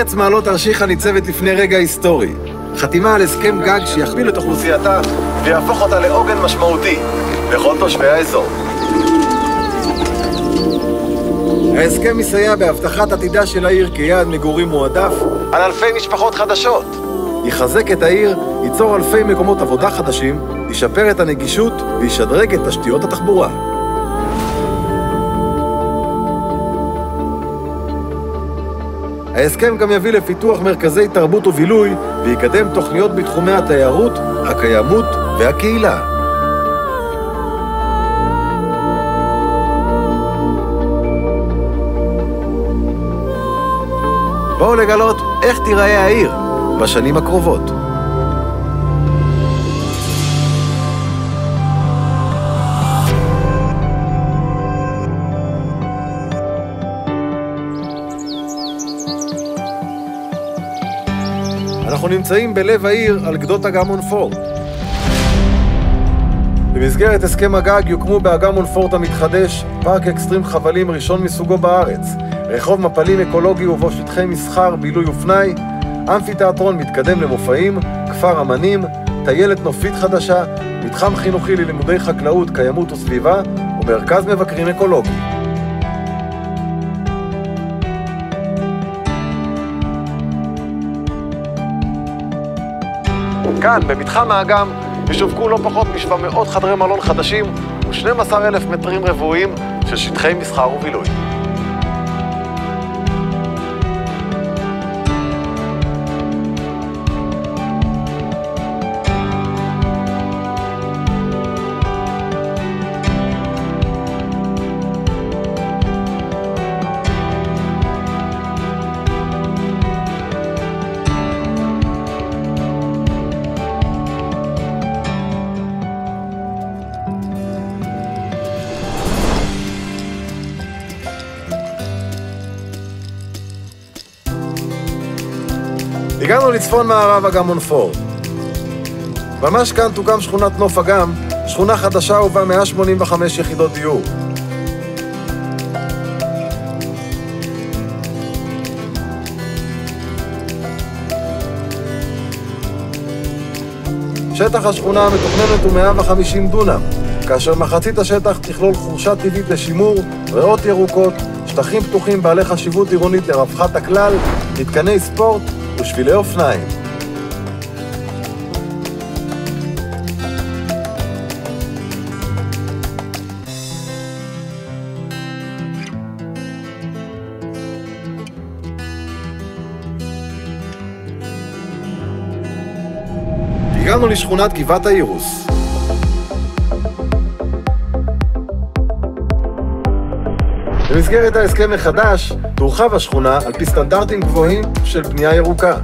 ארץ מעלות תרשיחא ניצבת לפני רגע היסטורי. חתימה על הסכם גג שיכפיל את אוכלוסייתה ויהפוך אותה לעוגן משמעותי לכל תושבי האזור. ההסכם מסייע בהבטחת עתידה של העיר כיעד מגורים מועדף על אלפי משפחות חדשות. יחזק את העיר, ייצור אלפי מקומות עבודה חדשים, ישפר את הנגישות וישדרג את תשתיות התחבורה. ההסכם גם יביא לפיתוח מרכזי תרבות ובילוי ויקדם תוכניות בתחומי התיירות, הקיימות והקהילה. בואו לגלות איך תיראה העיר בשנים הקרובות. אנחנו נמצאים בלב העיר על גדות אגמון פורט. במסגרת הסכם הגג יוקמו באגמון פורט המתחדש פארק אקסטרים חבלים ראשון מסוגו בארץ, רחוב מפלים אקולוגי ובו שטחי מסחר, בילוי ופנאי, אמפיתיאטרון מתקדם למופעים, כפר אמנים, טיילת נופית חדשה, מתחם חינוכי ללימודי חקלאות, קיימות וסביבה ומרכז מבקרים אקולוגי. כאן, במתחם האגם, ישווקו לא פחות מ-700 חדרי מלון חדשים ו12,000 מטרים רבועים של שטחי מסחר ובילוי. הגענו לצפון מערב אגמון פורט. ממש כאן תוקם שכונת נוף אגם, שכונה חדשה ובה 185 יחידות דיור. שטח השכונה המתוכננת הוא 150 דונם, כאשר מחצית השטח תכלול חורשה טבעית לשימור, ריאות ירוקות, שטחים פתוחים בעלי חשיבות עירונית לרווחת הכלל, מתקני ספורט ושבילי אופניים. הגענו לשכונת גבעת האירוס. במסגרת ההסכם החדש, תורחב השכונה על פי סטנדרטים גבוהים של בנייה ירוקה.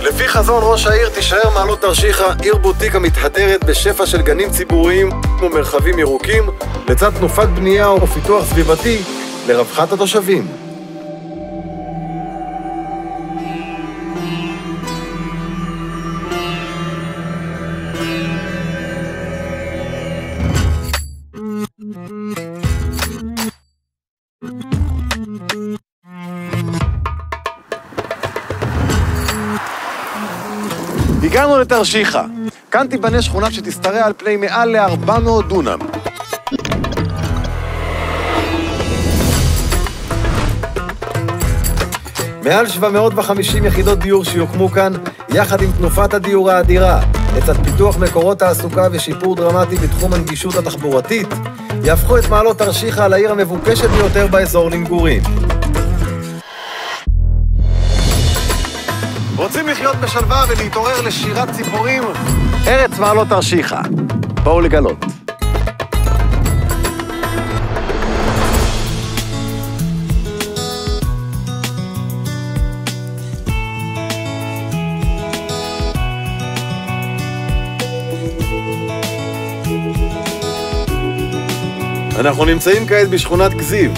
לפי חזון ראש העיר תישאר מעלות תרשיחא עיר בוטיק המתהדרת בשפע של גנים ציבוריים ומרחבים ירוקים, לצד תנופת בנייה ופיתוח סביבתי לרווחת התושבים. הגענו לתרשיחא. כאן תיבנה שכונה שתשתרע על פני מעל ל-400 דונם. מעל 750 יחידות דיור שיוקמו כאן, יחד עם תנופת הדיור האדירה, לצד פיתוח מקורות תעסוקה ושיפור דרמטי בתחום הנגישות התחבורתית, יהפכו את מעלות תרשיחא לעיר המבוקשת ביותר באזור למגורים. רוצים לחיות בשלווה ולהתעורר לשירת ציפורים? ארץ מעלות תרשיחא. בואו לגלות. אנחנו נמצאים כעת בשכונת כזיב.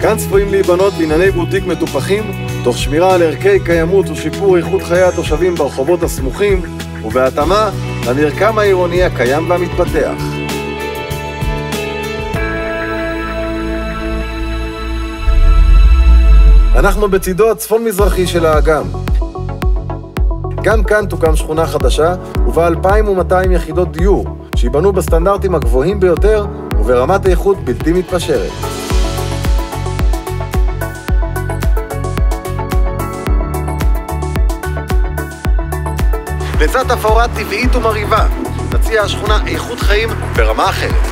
כאן צפויים להיבנות בנייני בוטיק מטופחים תוך שמירה על ערכי קיימות ושיפור איכות חיי התושבים ברחובות הסמוכים, ובהתאמה למרקם העירוני הקיים והמתפתח. אנחנו בצידו הצפון-מזרחי של האגם. גם כאן תוקם שכונה חדשה, ובה 2,200 יחידות דיור, שיבנו בסטנדרטים הגבוהים ביותר וברמת איכות בלתי מתפשרת. לצד תפאורה טבעית ומרהיבה, תציע השכונה איכות חיים ברמה אחרת.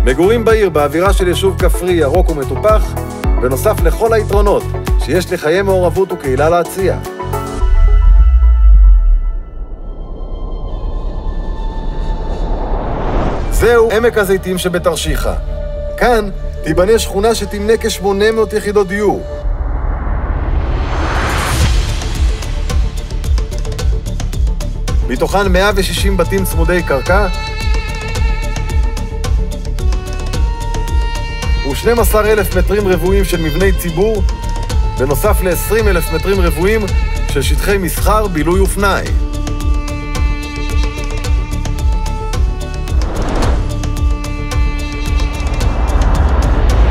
מגורים בעיר באווירה של יישוב כפרי ירוק ומטופח, בנוסף לכל היתרונות שיש לחיי מעורבות וקהילה להציע. זהו עמק הזיתים שבתרשיחא. כאן תיבנה שכונה שתמנה כ-800 יחידות דיור. מתוכן 160 בתים צמודי קרקע ו12,000 מטרים רבועים של מבני ציבור, בנוסף ל-20,000 מטרים רבועים של שטחי מסחר, בילוי ופנאי.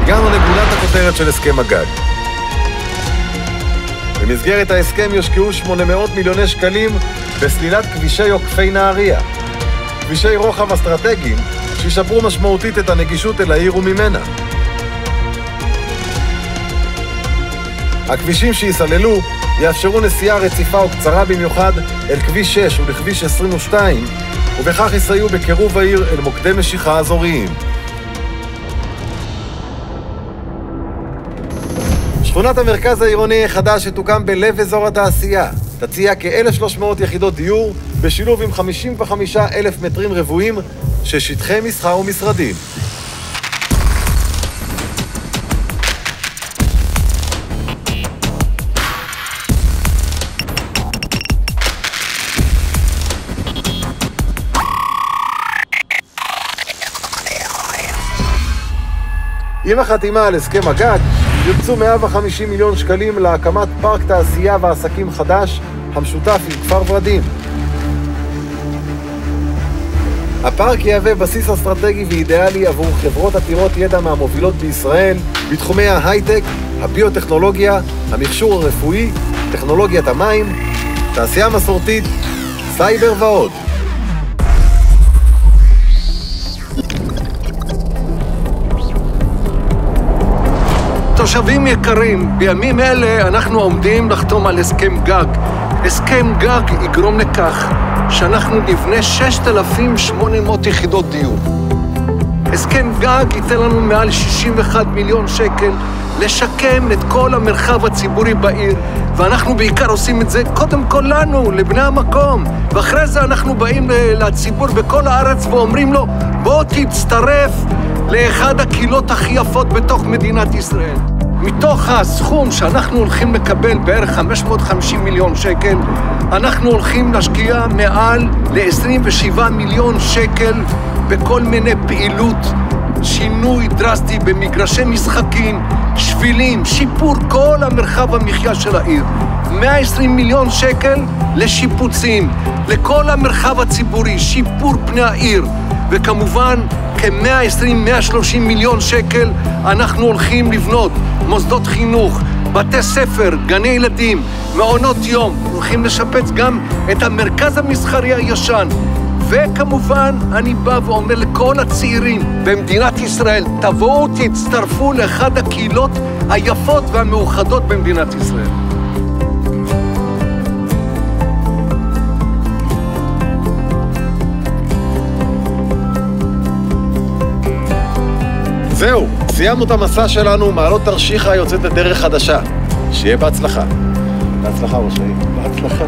הגענו לגולת הכותרת של הסכם הגג. במסגרת ההסכם יושקעו 800 מיליוני שקלים בסלילת כבישי עוקפי נהריה. כבישי רוחב אסטרטגיים שישפרו משמעותית את הנגישות אל העיר וממנה. הכבישים שיסללו יאפשרו נסיעה רציפה וקצרה במיוחד אל כביש 6 ולכביש 22, ובכך יסייעו בקירוב העיר אל מוקדי משיכה אזוריים. שכונת המרכז העירוני החדש שתוקם בלב אזור התעשייה תציע כ-1,300 יחידות דיור בשילוב עם 55,000 מטרים רבועים של שטחי מסחר ומשרדים. עם החתימה על הסכם הגג יוקצו 150 מיליון שקלים להקמת פארק תעשייה ועסקים חדש המשותף עם כפר ורדים. הפארק יהווה בסיס אסטרטגי ואידיאלי עבור חברות עתירות ידע מהמובילות בישראל בתחומי ההייטק, הביוטכנולוגיה, המכשור הרפואי, טכנולוגיית המים, תעשייה מסורתית, סייבר ועוד. תושבים יקרים, בימים אלה אנחנו עומדים לחתום על הסכם גג. הסכם גג יגרום לכך שאנחנו נבנה 6,800 יחידות דיור. הסכם גג ייתן לנו מעל 61 מיליון שקל לשקם את כל המרחב הציבורי בעיר, ואנחנו בעיקר עושים את זה קודם כל לנו, לבני המקום, ואחרי זה אנחנו באים לציבור בכל הארץ ואומרים לו, בוא תצטרף לאחד הקהילות הכי יפות בתוך מדינת ישראל. מתוך הסכום שאנחנו הולכים לקבל בערך 550 מיליון שקל, אנחנו הולכים להשקיע מעל ל-27 מיליון שקל בכל מיני פעילות, שינוי דרסטי במגרשי משחקים, שבילים, שיפור כל המרחב המחיה של העיר. 120 מיליון שקל לשיפוצים, לכל המרחב הציבורי, שיפור פני העיר. וכמובן, כ-120-130 מיליון שקל אנחנו הולכים לבנות מוסדות חינוך, בתי ספר, גני ילדים, מעונות יום. הולכים לשפץ גם את המרכז המסחרי הישן. וכמובן, אני בא ואומר לכל הצעירים במדינת ישראל, תבואו, תצטרפו לאחד הקהילות היפות והמאוחדות במדינת ישראל. זהו, סיימנו את המסע שלנו, מעלות תרשיחא יוצאת לדרך חדשה. שיהיה בהצלחה. בהצלחה, ראש העיר. בהצלחה.